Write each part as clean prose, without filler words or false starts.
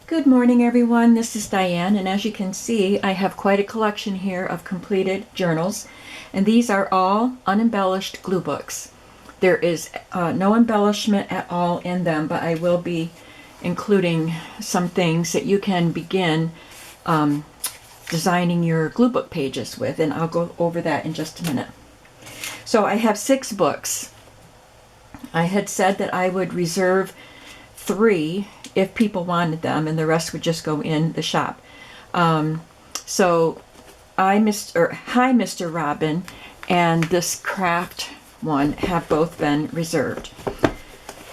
Good morning, everyone. This is Diane, and as you can see, I have quite a collection here of completed journals, and these are all unembellished glue books. There is no embellishment at all in them, but I will be including some things that you can begin designing your glue book pages with, and I'll go over that in just a minute. So I have 6 books. I had said that I would reserve 3 if people wanted them, and the rest would just go in the shop. So Hi Mr. Robin and this craft one have both been reserved.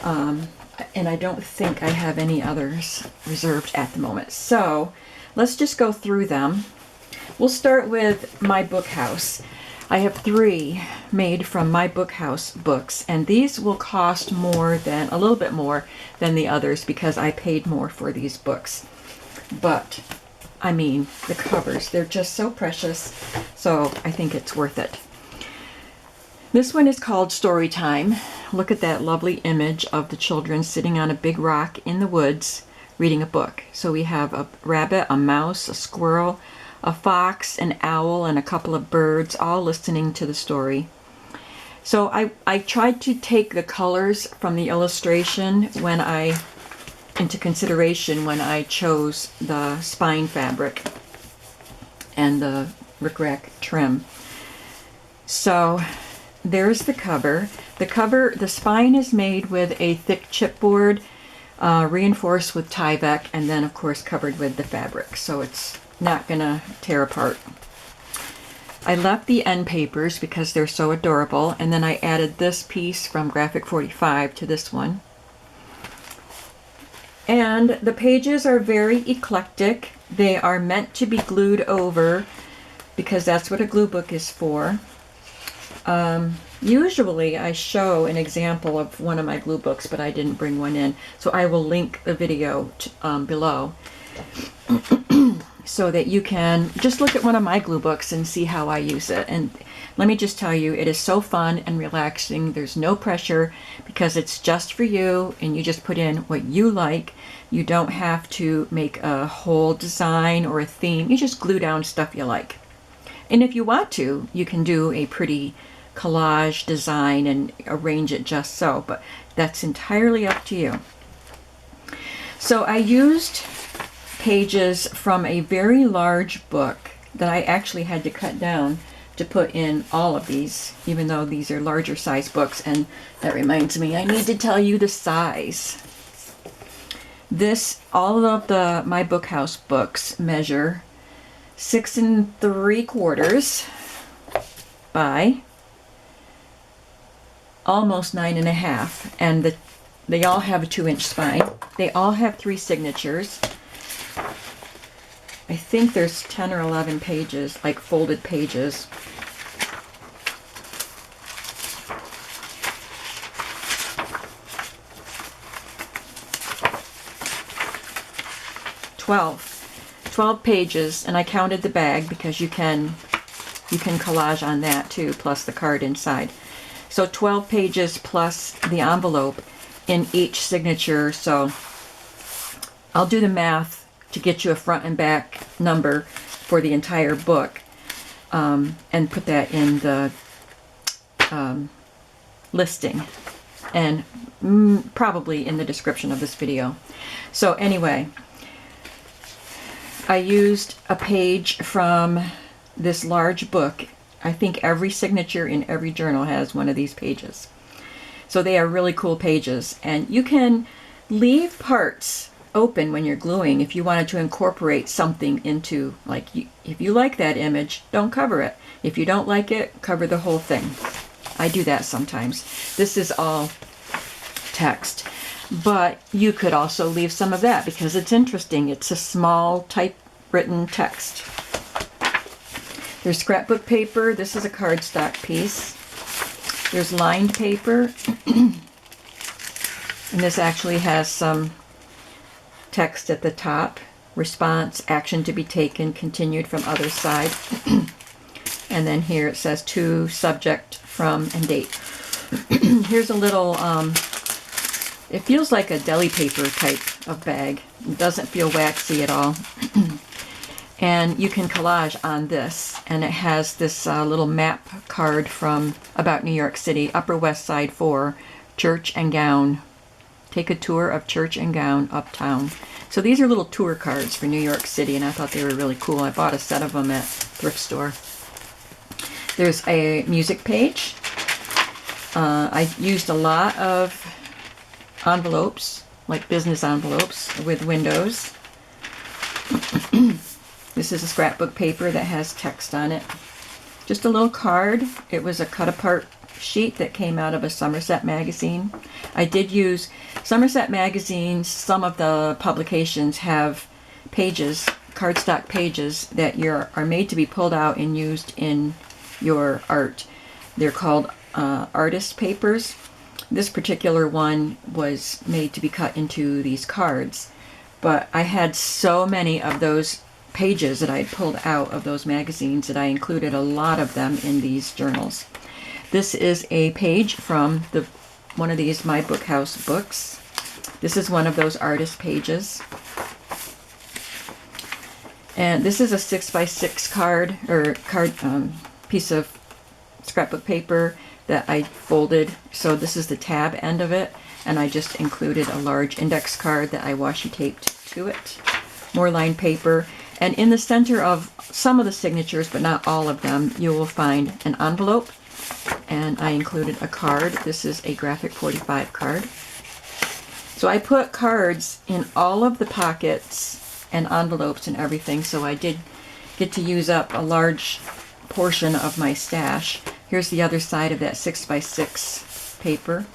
And I don't think I have any others reserved at the moment. So let's just go through them. We'll start with My Book House. I have 3 made from My Book House books, and these will cost a little bit more than the others because I paid more for these books. But, I mean, the covers, they're just so precious, so I think it's worth it. This one is called Story Time. Look at that lovely image of the children sitting on a big rock in the woods reading a book. So we have a rabbit, a mouse, a squirrel, a fox, an owl, and a couple of birds all listening to the story. So I tried to take the colors from the illustration into consideration when I chose the spine fabric and the rickrack trim. So there's the cover. The spine is made with a thick chipboard, reinforced with Tyvek, and then of course covered with the fabric, so it's not gonna tear apart. I left the end papers because they're so adorable, and then I added this piece from Graphic 45 to this one. And the pages are very eclectic. They are meant to be glued over because that's what a glue book is for. Usually I show an example of one of my glue books, but I didn't bring one in, so I will link the video below so that you can just look at one of my glue books and see how I use it. And let me just tell you, it is so fun and relaxing. There's no pressure because it's just for you, and you just put in what you like. You don't have to make a whole design or a theme. You just glue down stuff you like. And if you want to, you can do a pretty collage design and arrange it just so, but that's entirely up to you. So I used pages from a very large book that I actually had to cut down to put in all of these, even though these are larger size books. And that reminds me, I need to tell you the size. All of the My Book House books measure 6 3/4 by almost 9.5, and they all have a 2-inch spine. They all have 3 signatures. I think there's 10 or 11 pages, like folded pages. Twelve pages, and I counted the bag because you can collage on that too, plus the card inside. So 12 pages plus the envelope in each signature. So I'll do the math to get you a front and back number for the entire book, and put that in the listing, and probably in the description of this video. So anyway, I used a page from this large book. I think every signature in every journal has one of these pages. So they are really cool pages, and you can leave parts open when you're gluing if you wanted to incorporate something into, like, if you like that image, don't cover it. If you don't like it, cover the whole thing. I do that sometimes. This is all text, but you could also leave some of that because it's interesting. It's a small typewritten text. There's scrapbook paper. This is a cardstock piece. There's lined paper. And this actually has some text at the top. Response, action to be taken, continued from other side. And then here it says to, subject, from, and date. Here's a little, it feels like a deli paper type of bag. It doesn't feel waxy at all. And you can collage on this, and it has this little map card from about New York City, Upper West Side 4, Church and Gown. Take a tour of Church and Gown uptown. So these are little tour cards for New York City, and I thought they were really cool. I bought a set of them at thrift store. There's a music page. I used a lot of envelopes, like business envelopes with windows. This is a scrapbook paper that has text on it. Just a little card. It was a cut-apart sheet that came out of a Somerset magazine. I did use Somerset magazines. Some of the publications have pages, cardstock pages, that are made to be pulled out and used in your art. They're called artist papers. This particular one was made to be cut into these cards, but I had so many of those pages that I pulled out of those magazines that I included a lot of them in these journals. This is a page from one of these My Book House books. This is one of those artist pages. And this is a 6x6 card piece of scrapbook paper that I folded. So this is the tab end of it, and I just included a large index card that I washi taped to it. More lined paper. And in the center of some of the signatures, but not all of them, you will find an envelope. And I included a card. This is a Graphic 45 card. So I put cards in all of the pockets and envelopes and everything, so I did get to use up a large portion of my stash. Here's the other side of that 6x6 paper.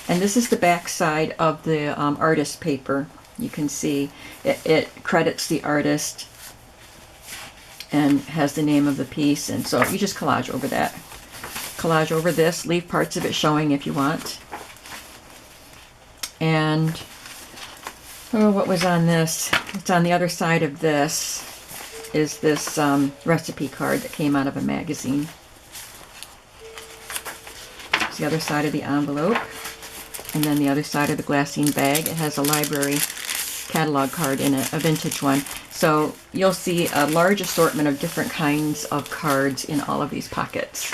And this is the back side of the artist paper. You can see it credits the artist and has the name of the piece, and so you just collage over that. Collage over this, leave parts of it showing if you want. And what was on this? It's on the other side of this is this recipe card that came out of a magazine. It's the other side of the envelope, and then the other side of the glassine bag. It has a library catalog card in it, a vintage one. So you'll see a large assortment of different kinds of cards in all of these pockets.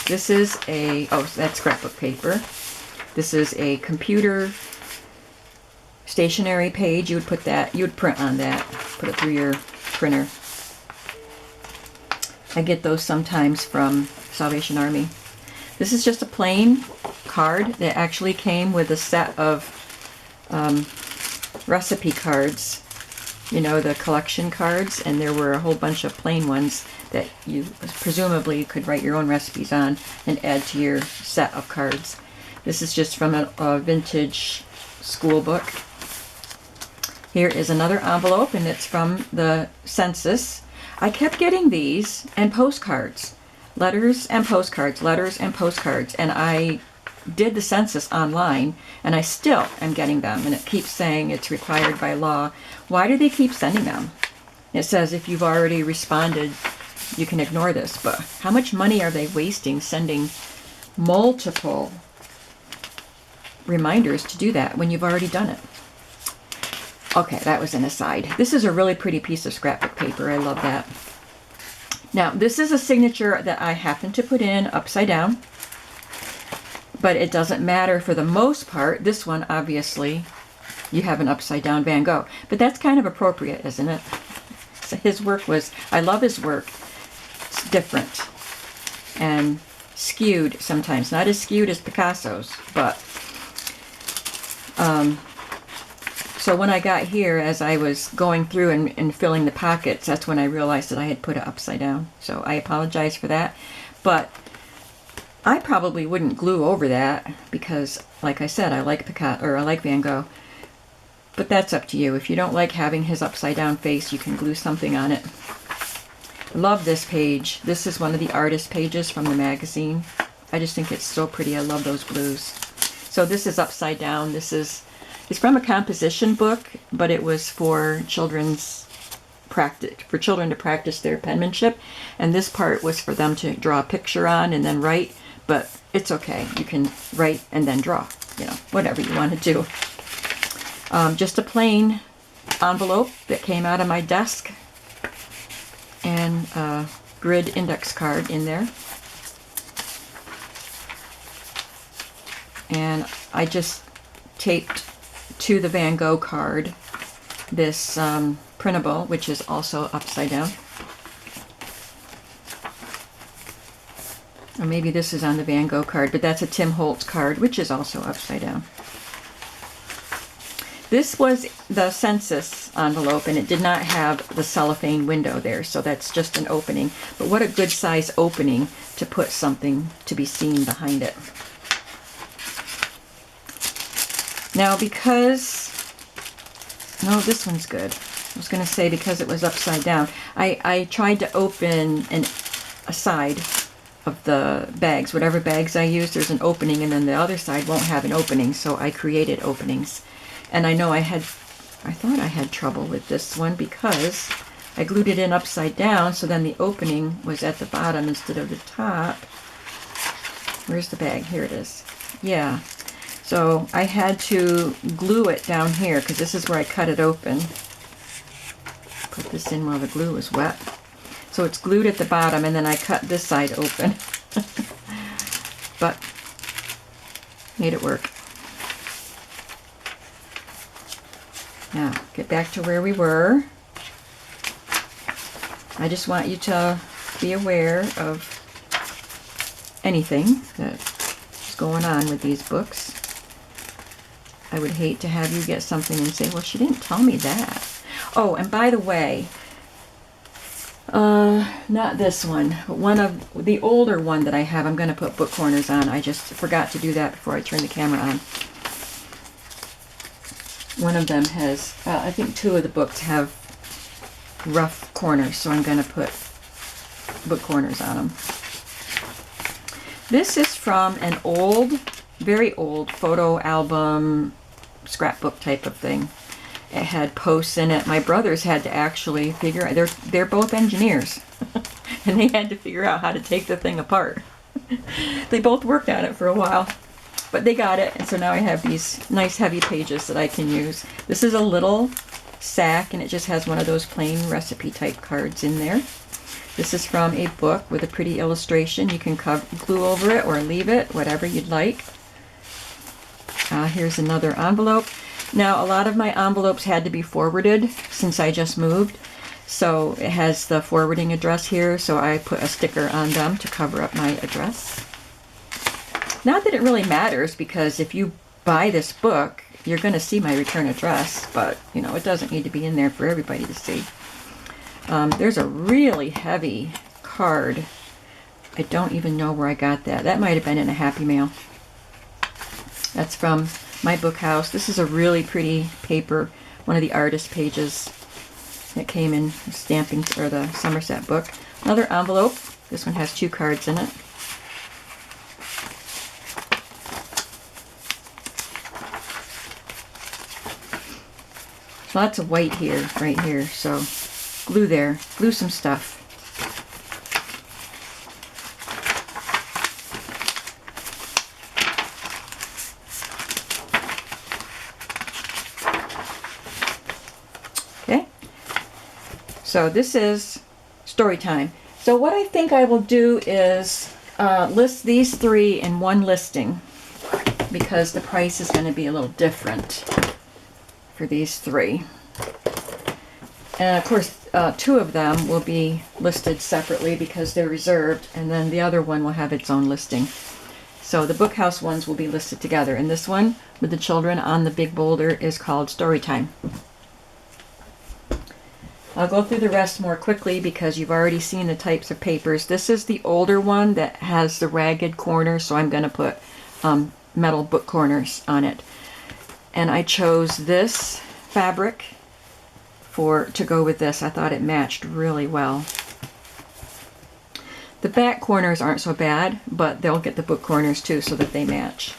This is that's scrapbook paper. This is a computer stationery page. You would print on that, put it through your printer. I get those sometimes from Salvation Army. This is just a plain card that actually came with a set of recipe cards, you know, the collection cards, and there were a whole bunch of plain ones that you presumably could write your own recipes on and add to your set of cards. This is just from a vintage school book. Here is another envelope, and it's from the census. I kept getting these and postcards. Letters and postcards, letters and postcards. And I did the census online, and I still am getting them. And it keeps saying it's required by law. Why do they keep sending them? It says if you've already responded, you can ignore this. But how much money are they wasting sending multiple reminders to do that when you've already done it? Okay, that was an aside. This is a really pretty piece of scrapbook paper. I love that. Now, this is a signature that I happen to put in upside down, but it doesn't matter for the most part. This one, obviously, you have an upside down Van Gogh, but that's kind of appropriate, isn't it? So his work was, I love his work. It's different and skewed sometimes. Not as skewed as Picasso's, but so when I got here, as I was going through and filling the pockets, that's when I realized that I had put it upside down. So I apologize for that. But I probably wouldn't glue over that because, like I said, I like Van Gogh. But that's up to you. If you don't like having his upside down face, you can glue something on it. I love this page. This is one of the artist pages from the magazine. I just think it's so pretty. I love those blues. So this is upside down. It's from a composition book, but it was for children to practice their penmanship. And this part was for them to draw a picture on and then write. but it's okay. You can write and then draw, you know, whatever you want to do. Just a plain envelope that came out of my desk, and a grid index card in there. And I just taped to the Van Gogh card this printable, which is also upside down. Or maybe this is on the Van Gogh card, but that's a Tim Holtz card, which is also upside down. This was the census envelope, and it did not have the cellophane window there, so that's just an opening. But what a good size opening to put something to be seen behind it. Now, because, no, this one's good. I was going to say because it was upside down. I tried to open a side of the bags. Whatever bags I use, there's an opening, and then the other side won't have an opening, so I created openings. And I know I thought I had trouble with this one because I glued it in upside down, so then the opening was at the bottom instead of the top. Where's the bag? Here it is. Yeah. So I had to glue it down here because this is where I cut it open. Put this in while the glue is wet. So it's glued at the bottom, and then I cut this side open. But made it work. Now, get back to where we were. I just want you to be aware of anything that's going on with these books. I would hate to have you get something and say, well, she didn't tell me that. Oh, and by the way, not this one, but one of the older one that I have, I'm going to put book corners on. I just forgot to do that before I turned the camera on. One of them has, I think 2 of the books have rough corners, so I'm going to put book corners on them. This is from an old, very old photo album, scrapbook type of thing. It had posts in it. My brothers had to actually figure out, they're both engineers, and they had to figure out how to take the thing apart. They both worked on it for a while. But they got it, and so now I have these nice heavy pages that I can use. This is a little sack, and it just has one of those plain recipe type cards in there. This is from a book with a pretty illustration. You can glue over it or leave it, whatever you'd like. Here's another envelope. Now, a lot of my envelopes had to be forwarded since I just moved. So it has the forwarding address here, so I put a sticker on them to cover up my address. Not that it really matters, because if you buy this book, you're going to see my return address, but, you know, it doesn't need to be in there for everybody to see. There's a really heavy card. I don't even know where I got that. That might have been in a Happy Mail. That's from my book house. This is a really pretty paper, one of the artist pages that came in stamping, or the Somerset book. Another envelope. This one has 2 cards in it. Lots of white here, right here, so glue there, glue some stuff. Okay, so this is story time. So what I think I will do is list these 3 in one listing, because the price is going to be a little different for these 3. And of course 2 of them will be listed separately because they're reserved, and then the other one will have its own listing. So the Bookhouse ones will be listed together, and this one with the children on the big boulder is called Storytime. I'll go through the rest more quickly because you've already seen the types of papers. This is the older one that has the ragged corners, so I'm going to put metal book corners on it. And I chose this fabric to go with this. I thought it matched really well. The back corners aren't so bad, but they'll get the book corners too so that they match.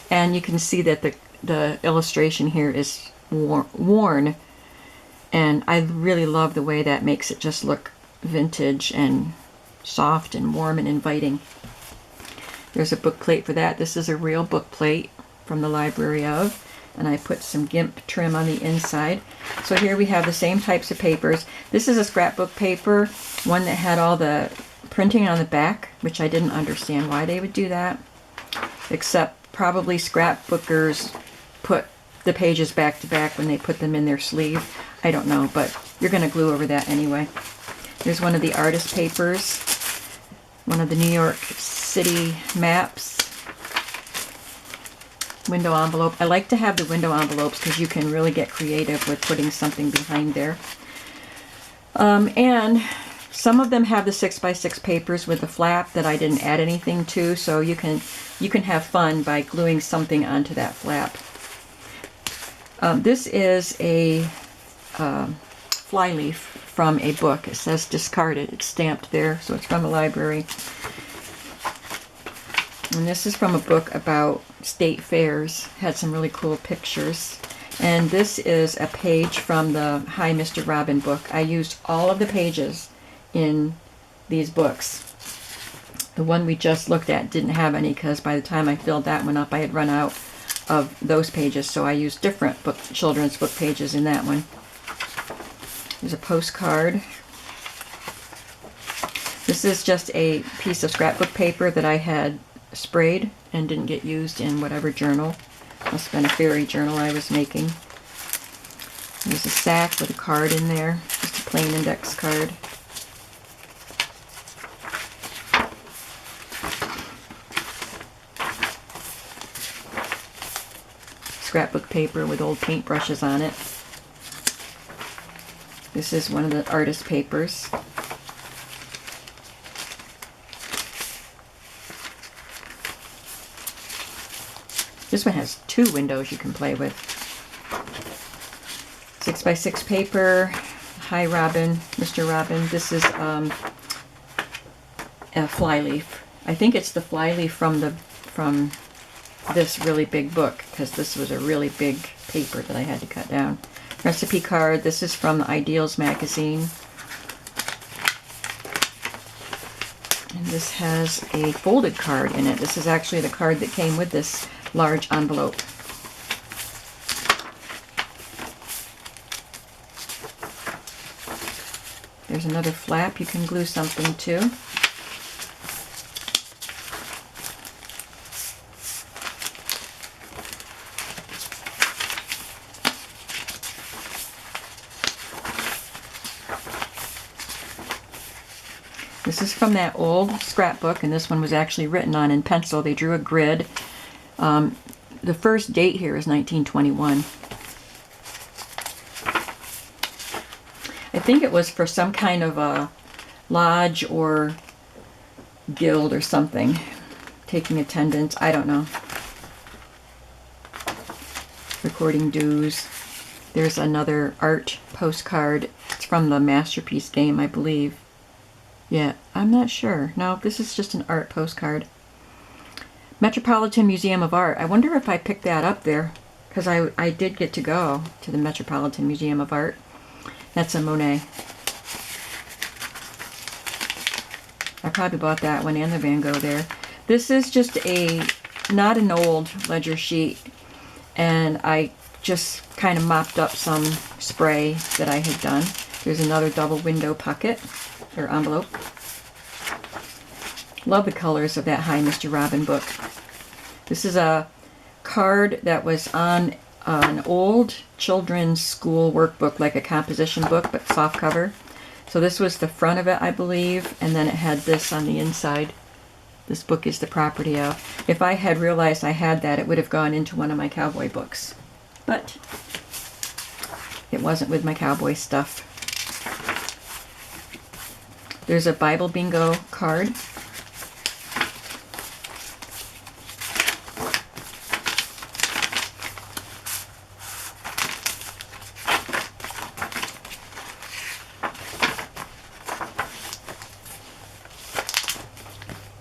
And you can see that the illustration here is worn, and I really love the way that makes it just look vintage and soft and warm and inviting. There's a book plate for that. This is a real book plate from the library of, and I put some GIMP trim on the inside. So here we have the same types of papers. This is a scrapbook paper, one that had all the printing on the back, which I didn't understand why they would do that, except probably scrapbookers put the pages back to back when they put them in their sleeve. I don't know, but you're going to glue over that anyway. Here's one of the artist papers, one of the New York City maps. Window envelope. I like to have the window envelopes because you can really get creative with putting something behind there. And some of them have the 6x6 papers with the flap that I didn't add anything to, so you can have fun by gluing something onto that flap. This is a flyleaf from a book. It says discarded. It's stamped there, so it's from a library. And this is from a book about state fairs. Had some really cool pictures. And this is a page from the Hi, Mr. Robin book. I used all of the pages in these books. The one we just looked at didn't have any because by the time I filled that one up, I had run out of those pages. So I used different children's book pages in that one. There's a postcard. This is just a piece of scrapbook paper that I had sprayed and didn't get used in whatever journal. Must have been a fairy journal I was making. There's a sack with a card in there, just a plain index card. Scrapbook paper with old paintbrushes on it. This is one of the artist papers. This one has 2 windows you can play with. 6x6 paper. Hi Robin, Mr. Robin. This is a flyleaf. I think it's the flyleaf from this really big book, because this was a really big paper that I had to cut down. Recipe card. This is from the Ideals magazine. And this has a folded card in it. This is actually the card that came with this large envelope. There's another flap you can glue something to. This is from that old scrapbook, and this one was actually written on in pencil. They drew a grid. The first date here is 1921. I think it was for some kind of a lodge or guild or something, taking attendance. I don't know. Recording dues. There's another art postcard. It's from the Masterpiece game, I believe. Yeah, I'm not sure. No, this is just an art postcard. Metropolitan Museum of Art. I wonder if I picked that up there, because I did get to go to the Metropolitan Museum of Art. That's a Monet. I probably bought that one and the Van Gogh there. This is just not an old ledger sheet, and I just kind of mopped up some spray that I had done. There's another double window pocket, or envelope. Love the colors of that Hi, Mr. Robin book. This is a card that was on an old children's school workbook, like a composition book, but soft cover. So this was the front of it, I believe, and then it had this on the inside. This book is the property of. If I had realized I had that, it would have gone into one of my cowboy books. But it wasn't with my cowboy stuff. There's a Bible bingo card.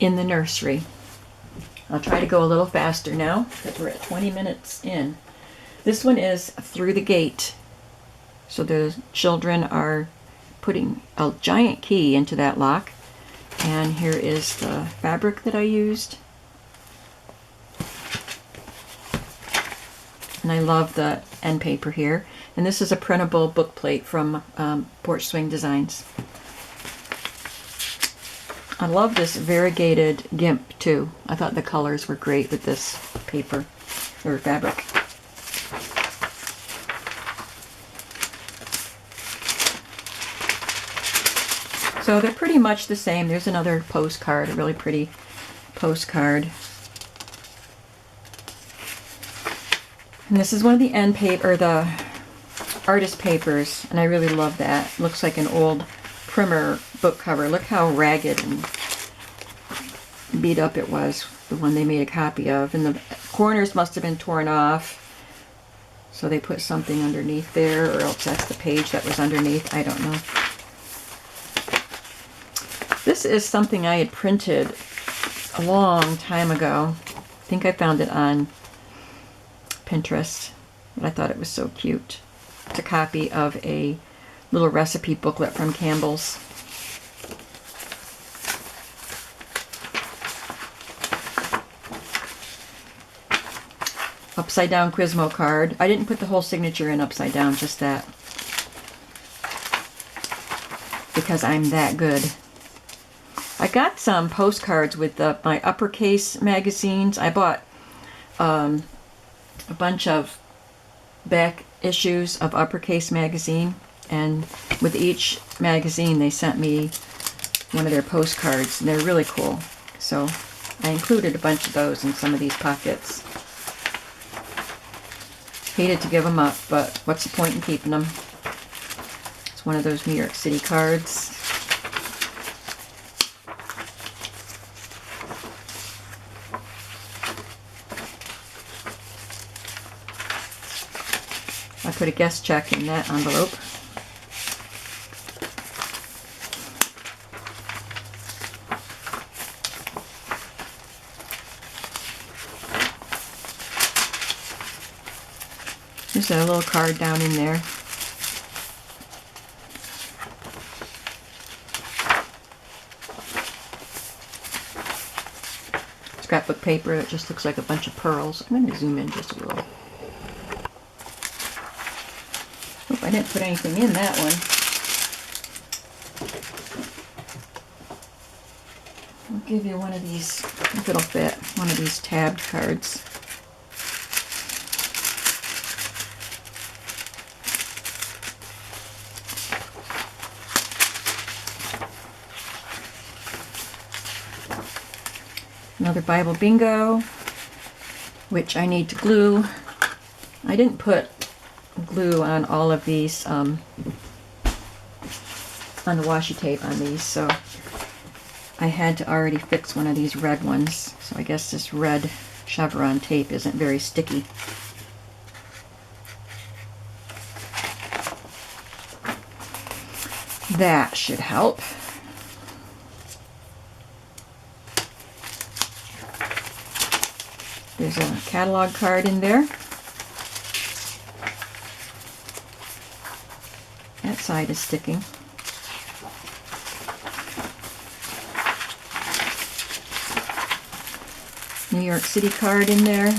In the nursery. I'll try to go a little faster now because we're at 20 minutes in. This one is Through the Gate. So the children are putting a giant key into that lock. And here is the fabric that I used. and I love the end paper here. And this is a printable book plate from Porch Swing Designs. I love this variegated gimp too. I thought the colors were great with this paper or fabric. So they're pretty much the same. There's another postcard, a really pretty postcard. And this is one of the end paper, or the artist papers, and I really love that. It looks like an old primer book cover. Look how ragged and beat up it was, the one they made a copy of. And the corners must have been torn off. So they put something underneath there, or else that's the page that was underneath. I don't know. This is something I had printed a long time ago. I think I found it on Pinterest, but I thought it was so cute. It's a copy of a little recipe booklet from Campbell's. Upside down Quizmo card. I didn't put the whole signature in upside down, just that. Because I'm that good. I got some postcards with my uppercase magazines. I bought a bunch of back issues of Uppercase magazine, and with each magazine they sent me one of their postcards, and they're really cool. So I included a bunch of those in some of these pockets. Hated to give them up, but what's the point in keeping them? It's one of those New York City cards. I put a guest check in that envelope. There's a little card down in there. Scrapbook paper. It just looks like a bunch of pearls. I'm going to zoom in just a little. Hope I didn't put anything in that one. I'll give you one of these, if it'll fit, one of these tabbed cards. Another Bible bingo, which I need to glue. I didn't put glue on all of these, on the washi tape on these, so I had to already fix one of these red ones. So I guess this red chevron tape isn't very sticky. That should help. There's a catalog card in there. That side is sticking. New York City card in there.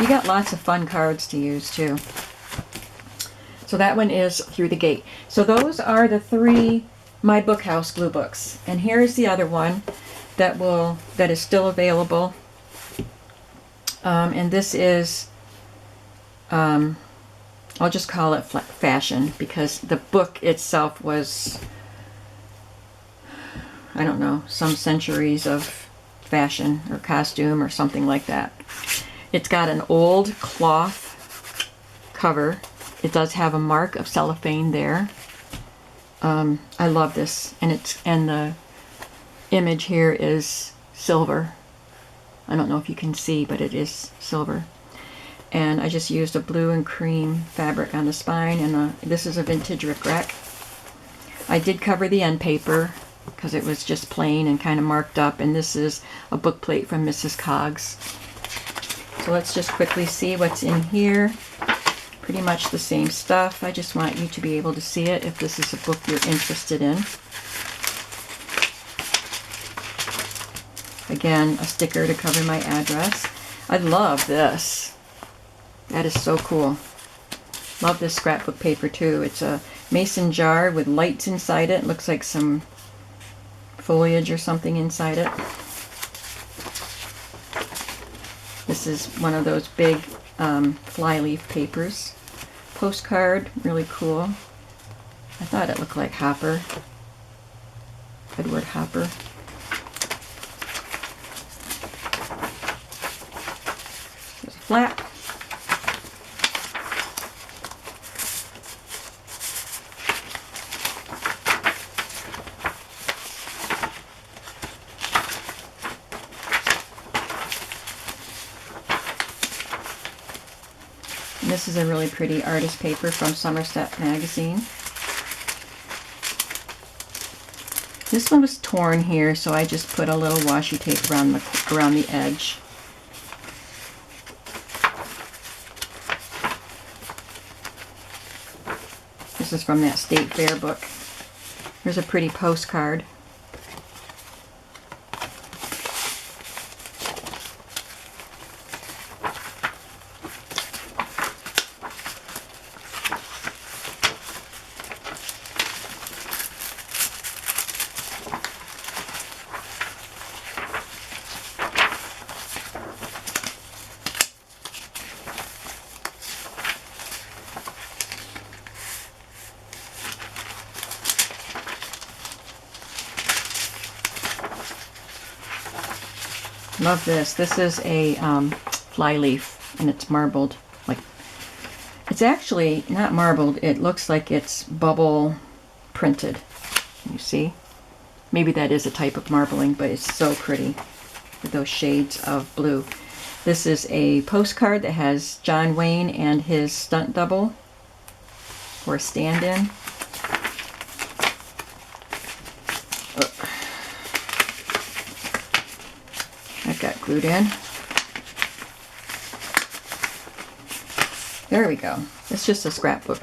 You got lots of fun cards to use too. So that one is Through the Gate. So those are the 3 My Book House glue books. And here's the other one that is still available. And this is, I'll just call it fashion, because the book itself was, I don't know, some centuries of fashion or costume or something like that. It's got an old cloth cover. It does have a mark of cellophane there. I love this, and the image here is silver. I don't know if you can see, but it is silver. And I just used a blue and cream fabric on the spine, and this is a vintage rickrack. I did cover the end paper because it was just plain and kind of marked up, and this is a book plate from Mrs. Coggs. So let's just quickly see what's in here. Pretty much the same stuff. I just want you to be able to see it if this is a book you're interested in. Again, a sticker to cover my address. I love this. That is so cool. Love this scrapbook paper too. It's a mason jar with lights inside it. Looks like some foliage or something inside it. This is one of those big flyleaf papers. Postcard, really cool. I thought it looked like Hopper. Edward Hopper. There's a flap. And this is a really pretty artist paper from Somerset magazine. This one was torn here, so I just put a little washi tape around the edge. This is from that State Fair book. Here's a pretty postcard. Love this. This is a flyleaf, and it's marbled. Like, it's actually not marbled. It looks like it's bubble printed. You see? Maybe that is a type of marbling, but it's so pretty with those shades of blue. This is a postcard that has John Wayne and his stunt double, or stand-in. That got glued in. There we go. It's just a scrap. This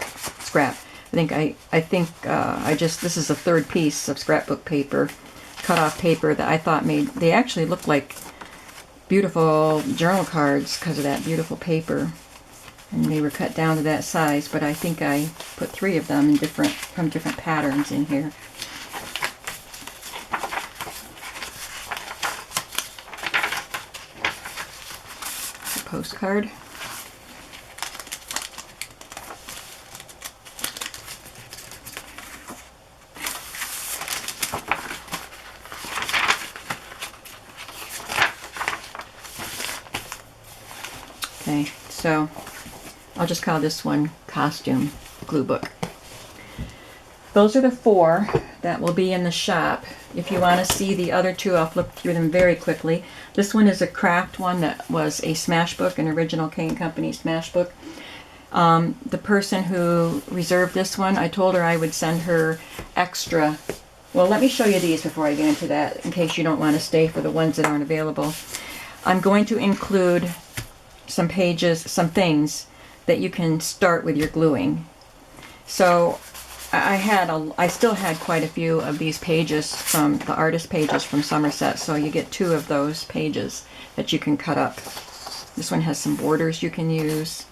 is a third piece of scrapbook paper, cut off paper that I thought they actually look like beautiful journal cards because of that beautiful paper. And they were cut down to that size, but I think I put 3 of them from different patterns in here. Postcard. Okay, so I'll just call this one Costume Glue Book. Those are the 4 that will be in the shop. If you want to see the other 2, I'll flip through them very quickly. This one is a craft one that was a smash book, an original K & Company smash book. The person who reserved this one, I told her I would send her extra. Well, let me show you these before I get into that, in case you don't want to stay for the ones that aren't available. I'm going to include some pages, some things that you can start with your gluing. So I still had quite a few of these pages from the artist pages from Somerset, so you get 2 of those pages that you can cut up. This one has some borders you can use.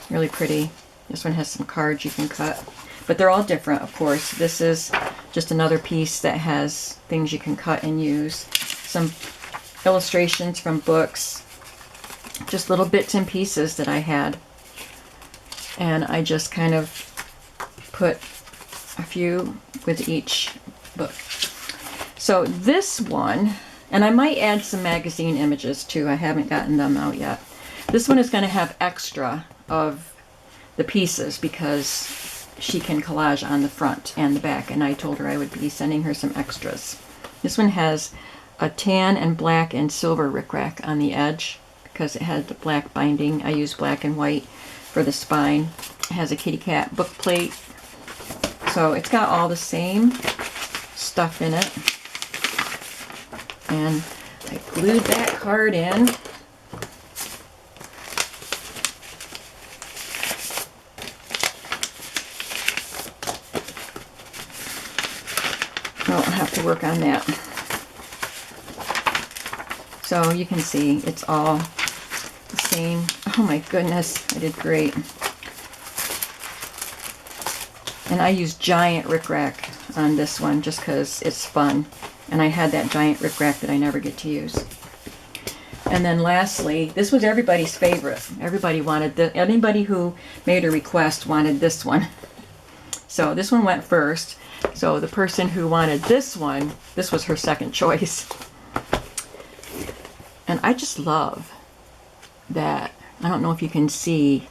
Really pretty. This one has some cards you can cut. But they're all different, of course. This is just another piece that has things you can cut and use. Some illustrations from books. Just little bits and pieces that I had. And I just kind of put a few with each book. So this one, and I might add some magazine images too. I haven't gotten them out yet. This one is going to have extra of the pieces because she can collage on the front and the back, and I told her I would be sending her some extras. This one has a tan and black and silver rickrack on the edge because it had the black binding. I used black and white for the spine. It has a kitty cat book plate. So it's got all the same stuff in it. And I glued that card in. Oh, I'll have to work on that. So you can see it's all the same. Oh my goodness, I did great. And I used giant rickrack on this one just because it's fun. And I had that giant rickrack that I never get to use. And then lastly, this was everybody's favorite. Everybody wanted this. Anybody who made a request wanted this one. So this one went first. So the person who wanted this one, this was her second choice. And I just love that. I don't know if you can see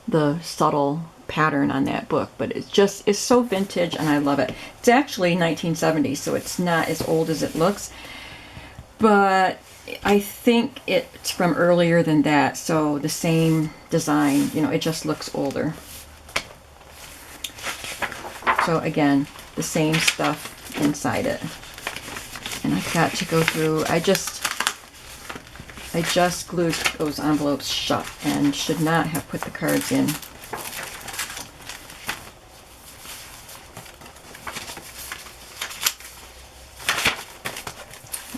the subtle pattern on that book, but it's so vintage and I love it. It's actually 1970, so it's not as old as it looks, but I think it's from earlier than that, so the same design, you know, it just looks older. So again, the same stuff inside it. And I've got to go through, I just glued those envelopes shut and should not have put the cards in.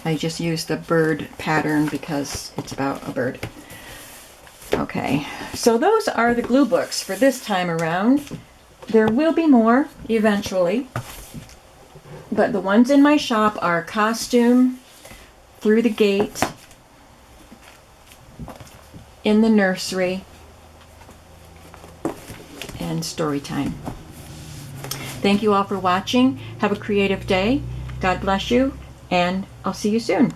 I just used the bird pattern because it's about a bird. Okay, so those are the glue books for this time around. There will be more eventually, but the ones in my shop are Costume, Through the Gate, In the Nursery, and Storytime. Thank you all for watching. Have a creative day. God bless you. And I'll see you soon.